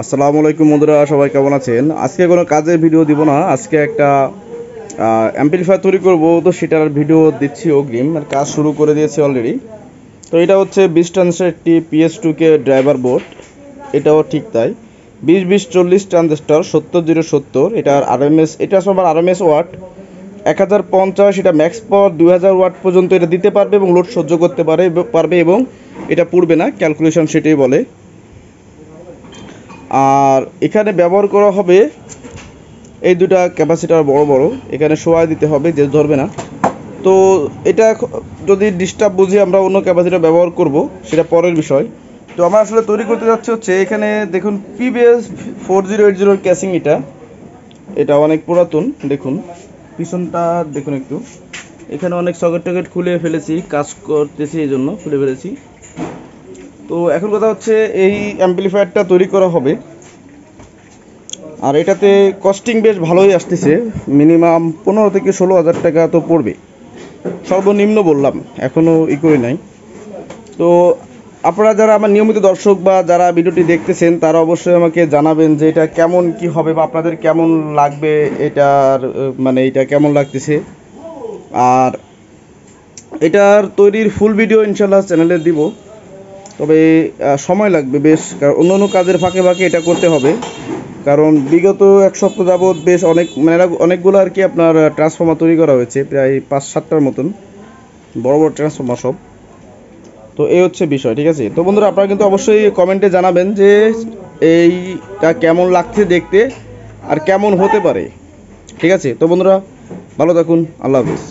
আসসালামু আলাইকুম বন্ধুরা, সবাই কেমন আছেন? আজকে কোনো কাজের ভিডিও দিব না, আজকে একটা অ্যাম্পলিফায়ার তৈরি করব, তো সেটার ভিডিও দিচ্ছি অগ্রিম। আর কাজ শুরু করে দিয়েছি অলরেডি। তো এটা হচ্ছে 20 ট্রানজিস্টার একটি PS2K ড্রাইভার বোর্ড, এটাও ঠিক তাই। 20-20-40 ট্রানজিস্টার 70-0-70, এটার আরএমএস, এটা সবার আরএমএস ওয়াট 1050, এটা ম্যাক্স পাওয়ার 2000 ওয়াট পর্যন্ত এটা দিতে পারবে এবং লোড সহ্য করতে পারবে এবং এটা পুড়বে না, ক্যালকুলেশন সেটাই বলে। আর এখানে ব্যবহার করা হবে এই দুটা ক্যাপাসিটার বড় বড়, এখানে শোয়াই দিতে হবে, যে ধরবে না। তো এটা যদি ডিস্টার্ব বুঝি আমরা অন্য ক্যাপাসিটার ব্যবহার করব, সেটা পরের বিষয়। তো আমরা আসলে তৈরি করতে যাচ্ছি হচ্ছে, এখানে দেখুন PBS 4080 ক্যাসিং, এটা অনেক পুরাতন। দেখুন পিছনটা দেখুন একটু, এখানে অনেক সকেট টকেট খুলে ফেলেছি, কাজ করতেছি এই জন্য খুলে ফেলেছি। তো এখন কথা হচ্ছে এই অ্যাম্পলিফায়ারটা তৈরি করা হবে, আর এটাতে কস্টিং বেশ ভালোই আসতেছে, মিনিমাম 15 থেকে 16 হাজার টাকা তো পড়বে, সর্বনিম্ন বললাম, এখনও করি নাই। তো আপনারা যারা আমার নিয়মিত দর্শক বা যারা ভিডিওটি দেখতেছেন, তারা অবশ্যই আমাকে জানাবেন যে এটা কেমন কি হবে বা আপনাদের কেমন লাগবে, এটার মানে এটা কেমন লাগতেছে। আর এটার তৈরির ফুল ভিডিও ইনশাল্লাহ চ্যানেলে দিব, তবে সময় লাগবে বেশ, কারণ অন্য অন্য কাজের ফাঁকে ফাঁকে এটা করতে হবে। কারণ বিগত এক সপ্তাহ যাবৎ বেশ অনেকগুলো আর কি আপনার ট্রান্সফর্মার তৈরি করা হয়েছে, প্রায় 5-7টার মতন বড় বড় ট্রান্সফর্মার সব। তো এই হচ্ছে বিষয়, ঠিক আছে? তো বন্ধুরা, আপনারা কিন্তু অবশ্যই কমেন্টে জানাবেন যে এইটা কেমন লাগছে দেখতে আর কেমন হতে পারে, ঠিক আছে? তো বন্ধুরা, ভালো থাকুন, আল্লাহ হাফিজ।